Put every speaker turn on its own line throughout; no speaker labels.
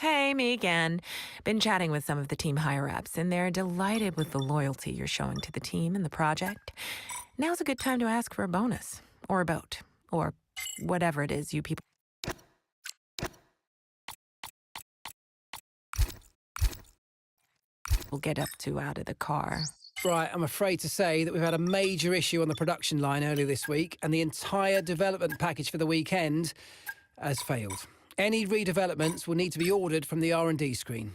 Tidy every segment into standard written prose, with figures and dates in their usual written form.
Hey, me again. Been chatting with some of the team higher-ups, and they're delighted with the loyalty you're showing to the team and the project. Now's a good time to ask for a bonus, or a boat, or whatever it is you people will get up to out of the car.
Right, I'm afraid to say that we've had a major issue on the production line earlier this week, and the entire development package for the weekend has failed. Any redevelopments will need to be ordered from the R&D screen.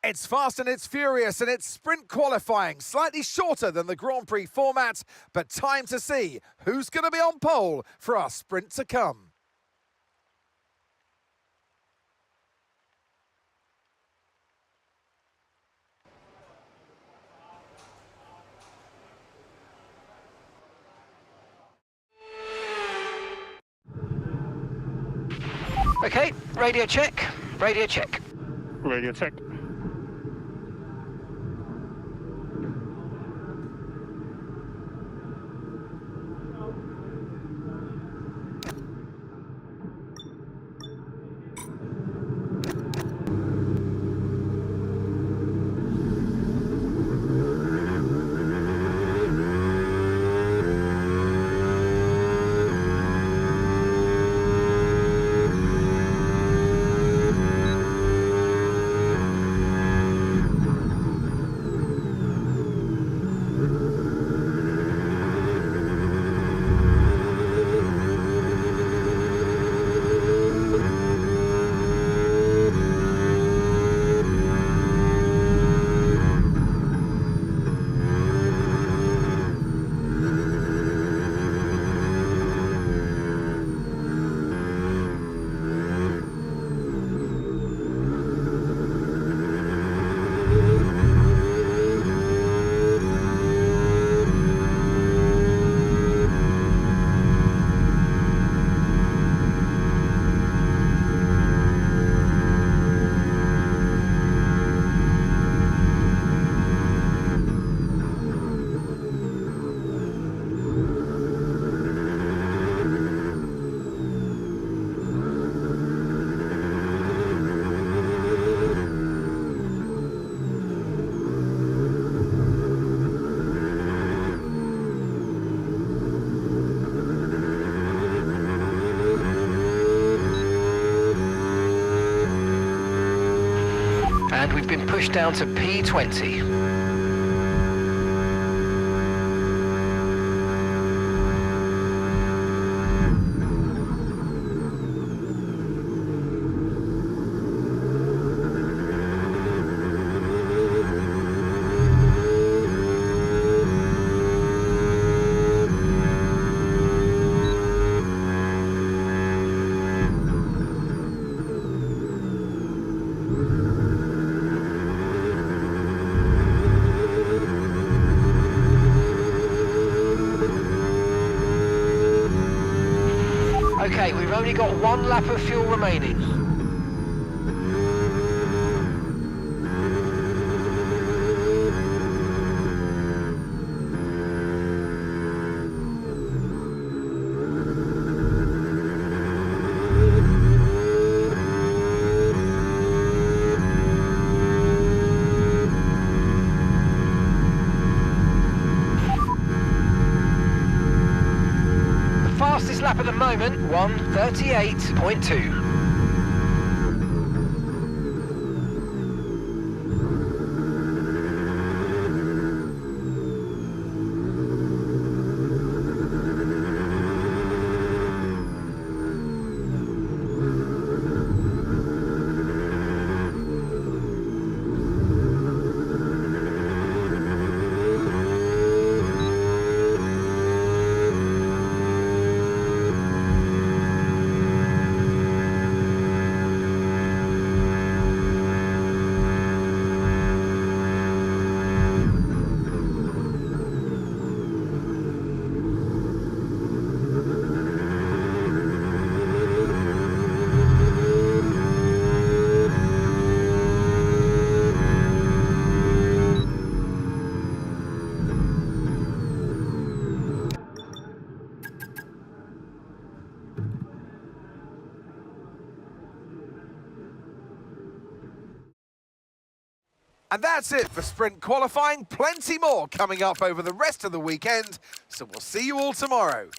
It's fast and it's furious and it's sprint qualifying, slightly shorter than the Grand Prix format, but time to see who's going to be on pole for our sprint to come.
Okay, radio check, radio check.
Radio check.
And we've been pushed down to P20. Okay, we've only got one lap of fuel remaining. lap at the moment, 1:38.2.
And that's it for sprint qualifying. Plenty more coming up over the rest of the weekend. So we'll see you all tomorrow.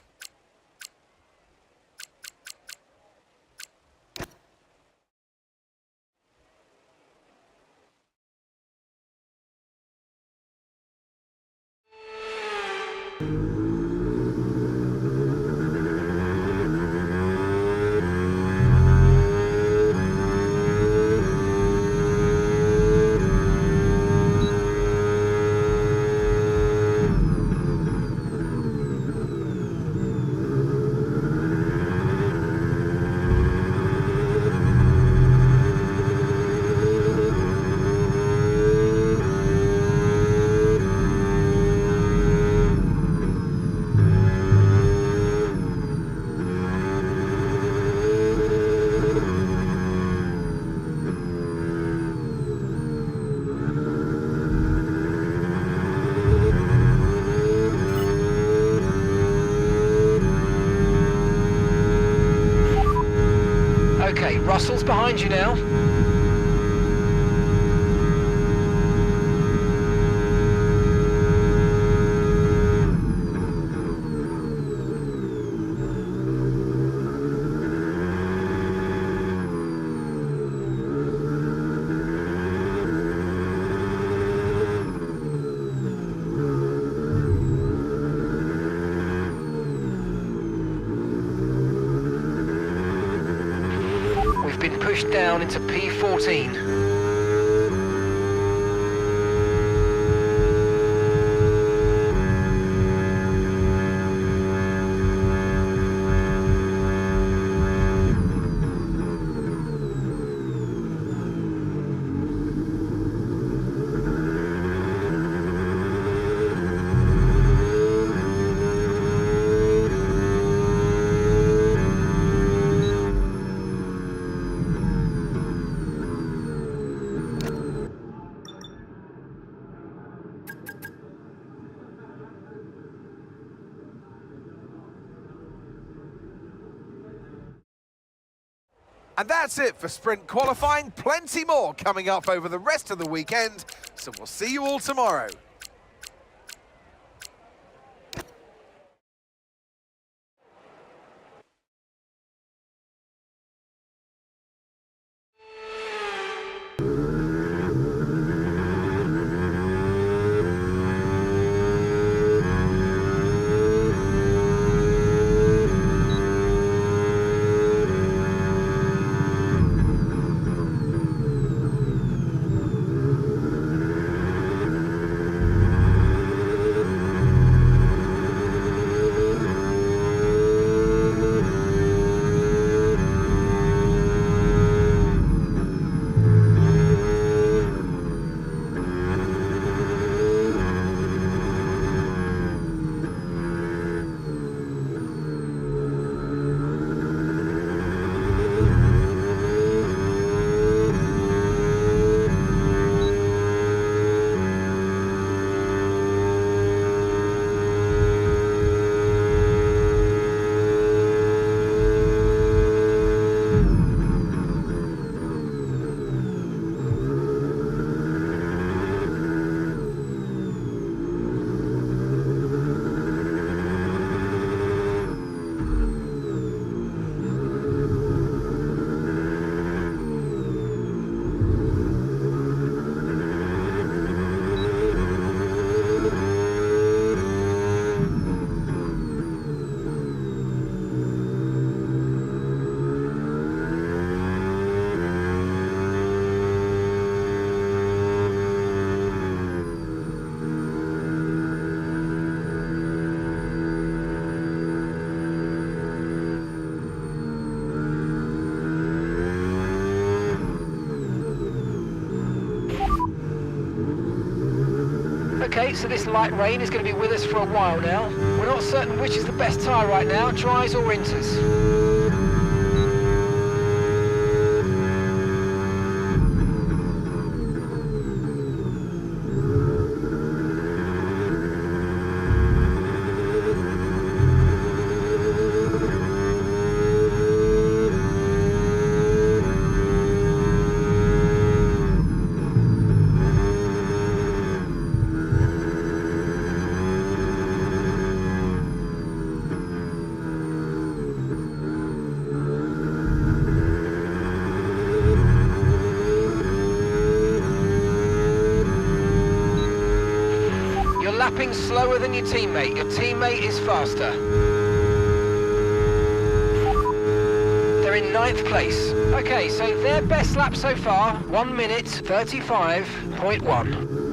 Okay, Russell's behind you now. We've been pushed down into P14.
And that's it for sprint qualifying. Plenty more coming up over the rest of the weekend. So we'll see you all tomorrow.
Okay, so this light rain is going to be with us for a while now. We're not certain which is the best tyre right now, dries or inters. You're lapping slower than your teammate. Your teammate is faster. They're in 9th place. Okay, so their best lap so far, 1 minute 35.1.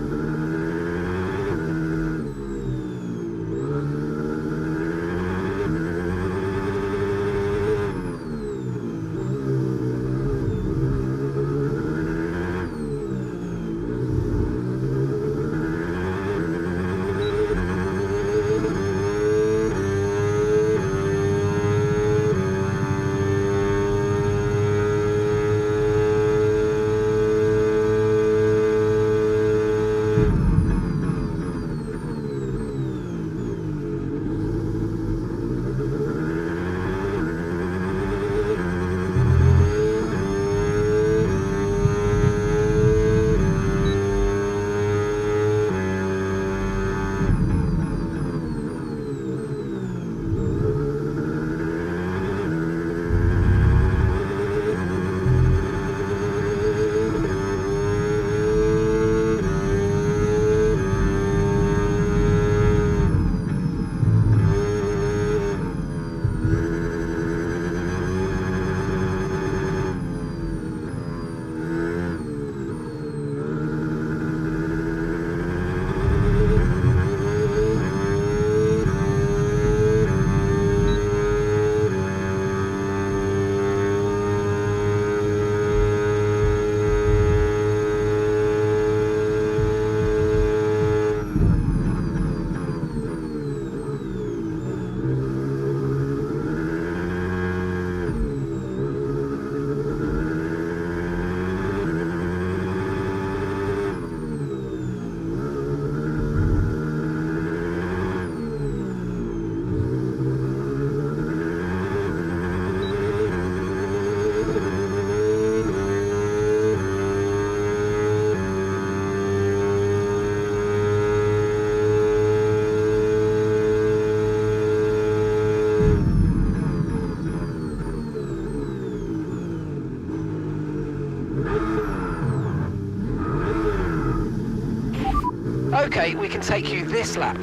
Okay, we can take you this lap.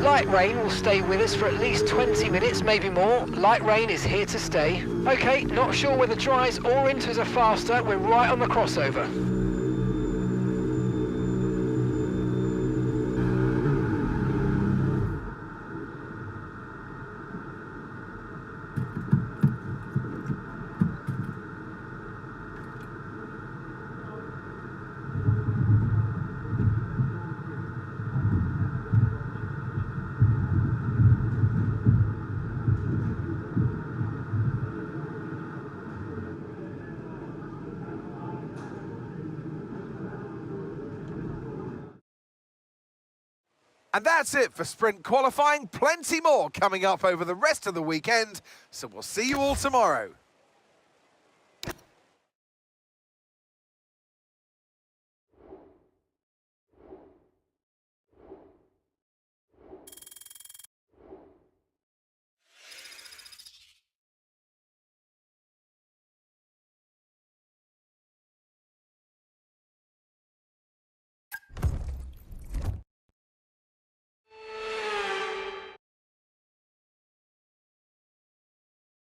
Light rain will stay with us for at least 20 minutes, maybe more. Light rain is here to stay. Okay, not sure whether dries or inters are faster. We're right on the crossover.
And that's it for sprint qualifying. Plenty more coming up over the rest of the weekend. So we'll see you all tomorrow.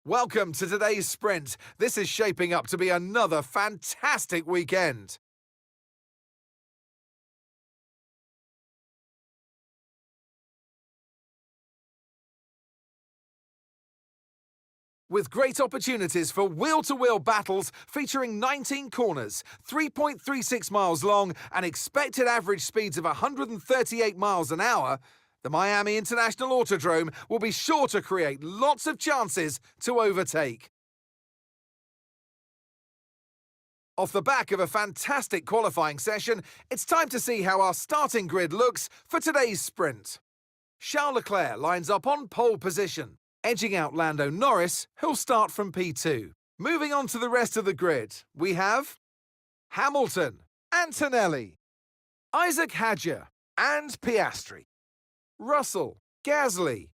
Welcome to today's sprint. This is shaping up to be another fantastic weekend. with great opportunities for wheel-to-wheel battles featuring 19 corners, 3.36 miles long and expected average speeds of 138 miles an hour, the Miami International Autodrome will be sure to create lots of chances to overtake. Off the back of a fantastic qualifying session, it's time to see how our starting grid looks for today's sprint. Charles Leclerc lines up on pole position, edging out Lando Norris, who'll start from P2. Moving on to the rest of the grid, we have Hamilton, Antonelli, Isaac Hadjar, and Piastri, Russell, Gasly,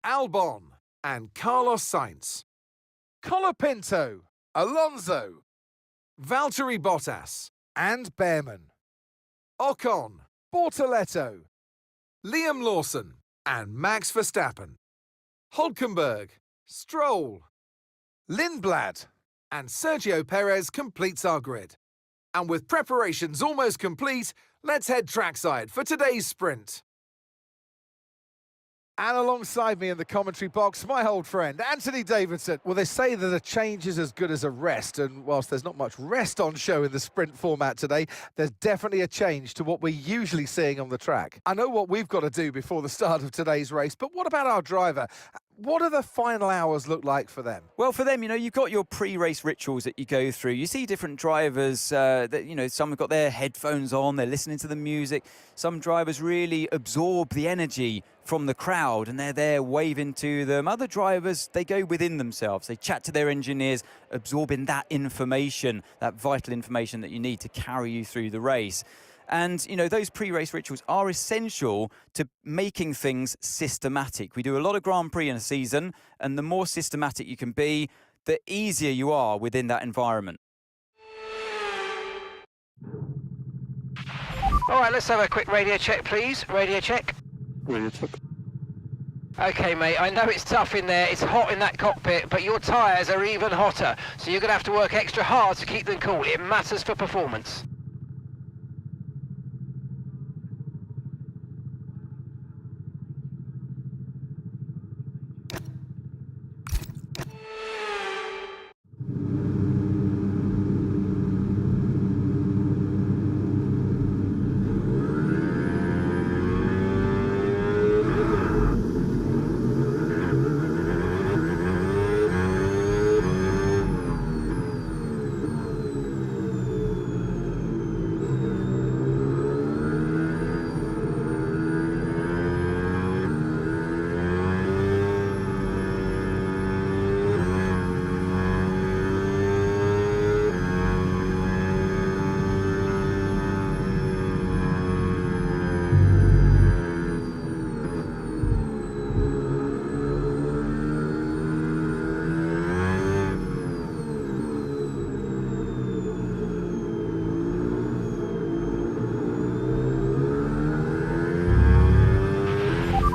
Albon, and Carlos Sainz, Colapinto, Alonso, Valtteri Bottas, and Behrman, Ocon, Bortoletto, Liam Lawson, and Max Verstappen, Hülkenberg, Stroll, Lindblad, and Sergio Perez completes our grid. And with preparations almost complete, let's head trackside for today's sprint. And alongside me in the commentary box, my old friend, Anthony Davidson. Well, they say that a change is as good as a rest, and whilst there's not much rest on show in the sprint format today, there's definitely a change to what we're usually seeing on the track. I know what we've got to do before the start of today's race, but what about our driver? What do the final hours look like for them?
Well, for them, you've got your pre-race rituals that you go through. You see different drivers that, some have got their headphones on, they're listening to the music. Some drivers really absorb the energy from the crowd and they're there waving to them. Other drivers, they go within themselves. They chat to their engineers, absorbing that information, that vital information that you need to carry you through the race. And, those pre-race rituals are essential to making things systematic. We do a lot of Grand Prix in a season, and the more systematic you can be, the easier you are within that environment.
All right, let's have a quick radio check, please. Radio check.
Radio check.
Okay, mate, I know it's tough in there. It's hot in that cockpit, but your tyres are even hotter. So you're going to have to work extra hard to keep them cool. It matters for performance.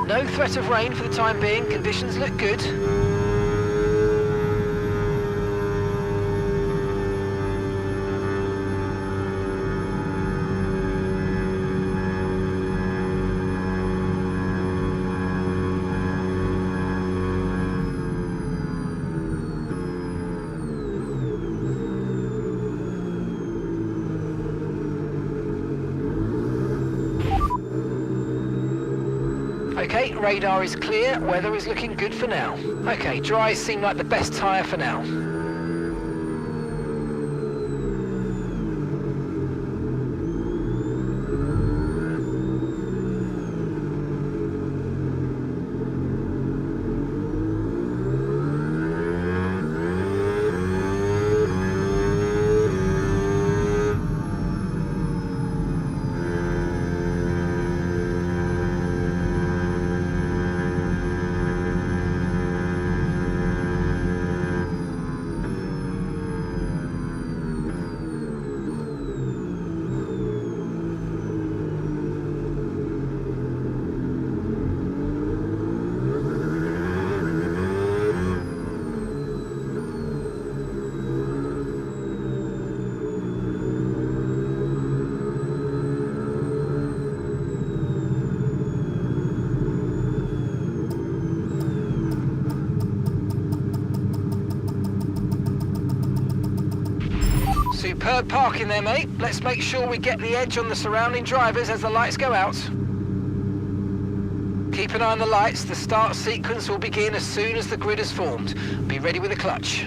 No threat of rain for the time being. Conditions look good. Okay, radar is clear, weather is looking good for now. Okay, dries seem like the best tyre for now. Superb parking there, mate. Let's make sure we get the edge on the surrounding drivers as the lights go out. Keep an eye on the lights. The start sequence will begin as soon as the grid is formed. Be ready with the clutch.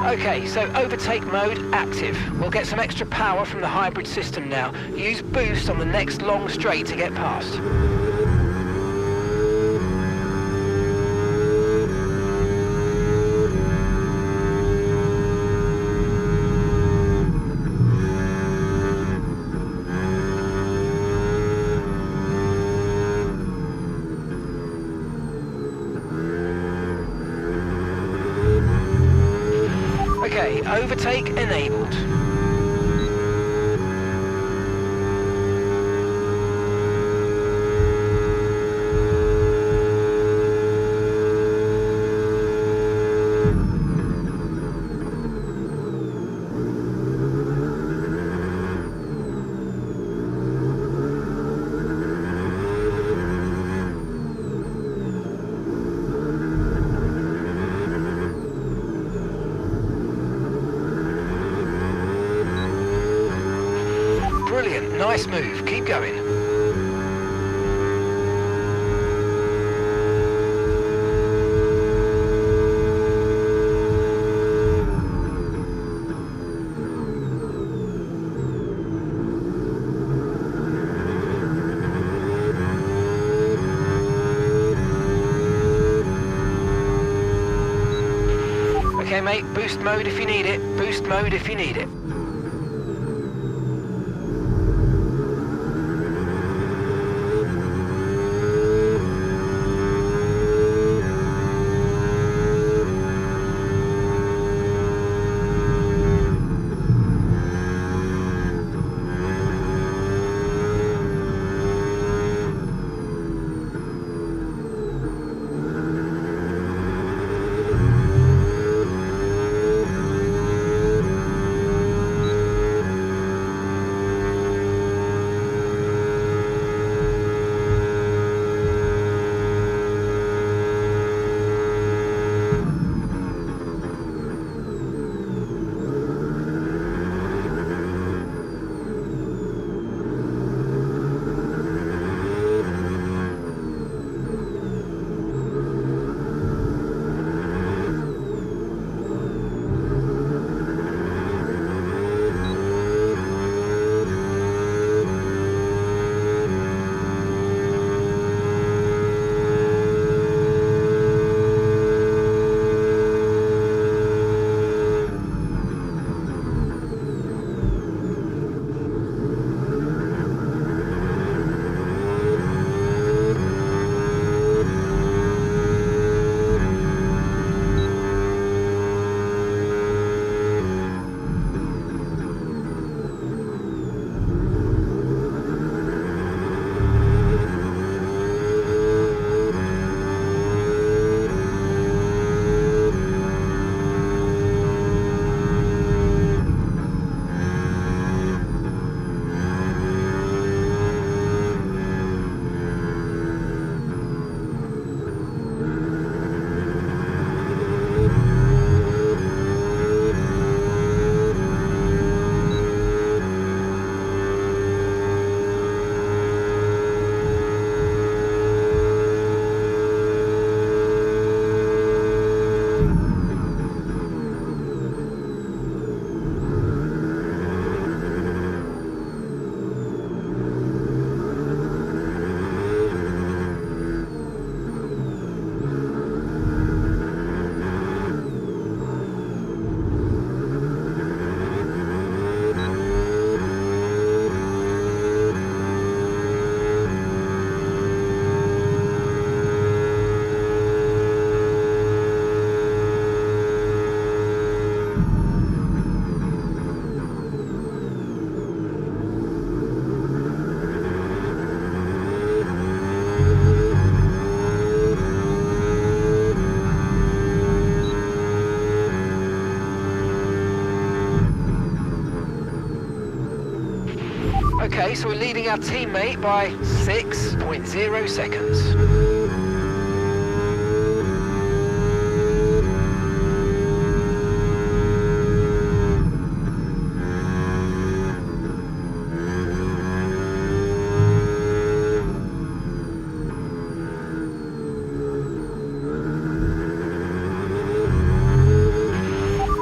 Okay, so overtake mode active. We'll get some extra power from the hybrid system now. Use boost on the next long straight to get past. Okay, overtake enabled. Brilliant, nice move, keep going. Okay mate, boost mode if you need it, boost mode if you need it. Okay, so we're leading our teammate by 6.0 seconds.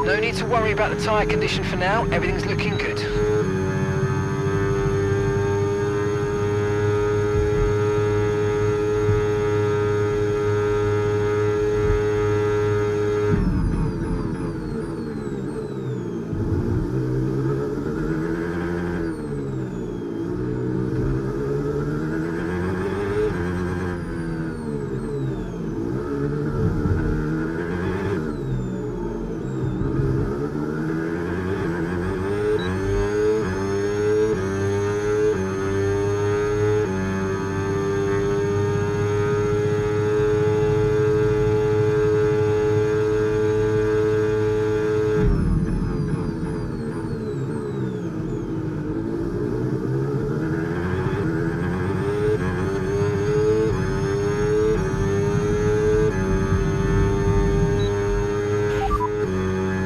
No need to worry about the tyre condition for now, everything's looking good.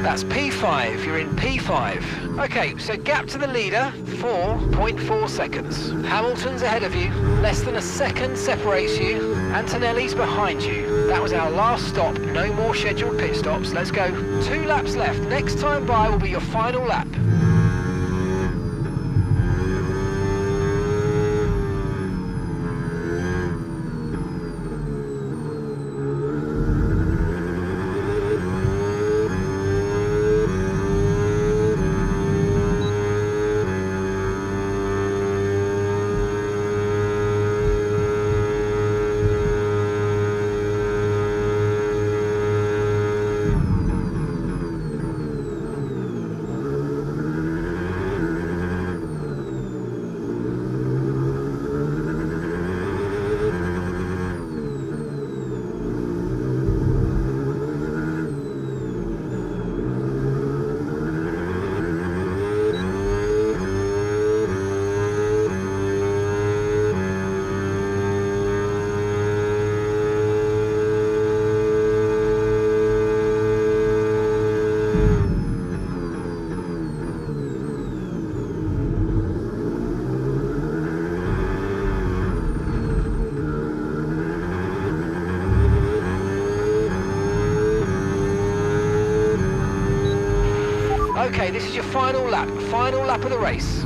That's P5, you're in P5. Okay, so gap to the leader, 4.4 seconds. Hamilton's ahead of you, less than a second separates you. Antonelli's behind you. That was our last stop, no more scheduled pit stops. Let's go. 2 laps left, next time by will be your final lap. Okay, this is your final lap of the race.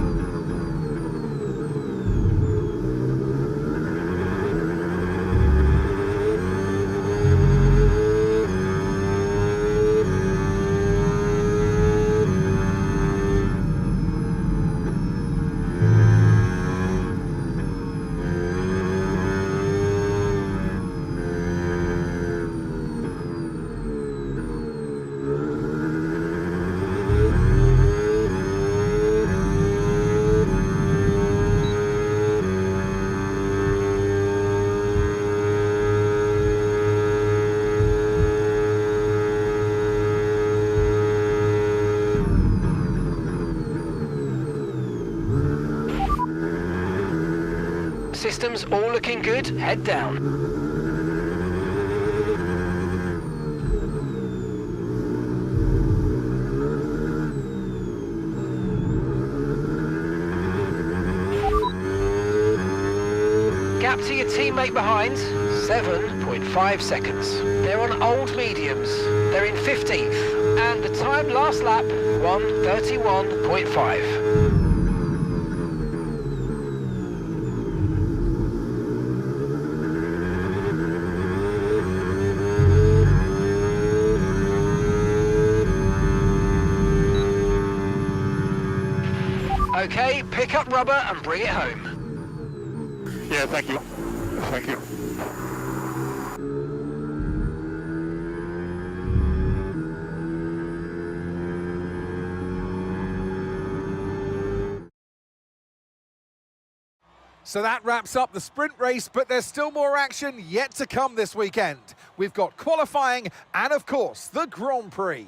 Systems all looking good, head down. Gap to your teammate behind, 7.5 seconds. They're on old mediums, they're in 15th, and the time last lap, 1:31.5. Okay, pick up rubber and bring it home.
Yeah, thank you. Thank you.
So that wraps up the sprint race, but there's still more action yet to come this weekend. We've got qualifying and, of course, the Grand Prix.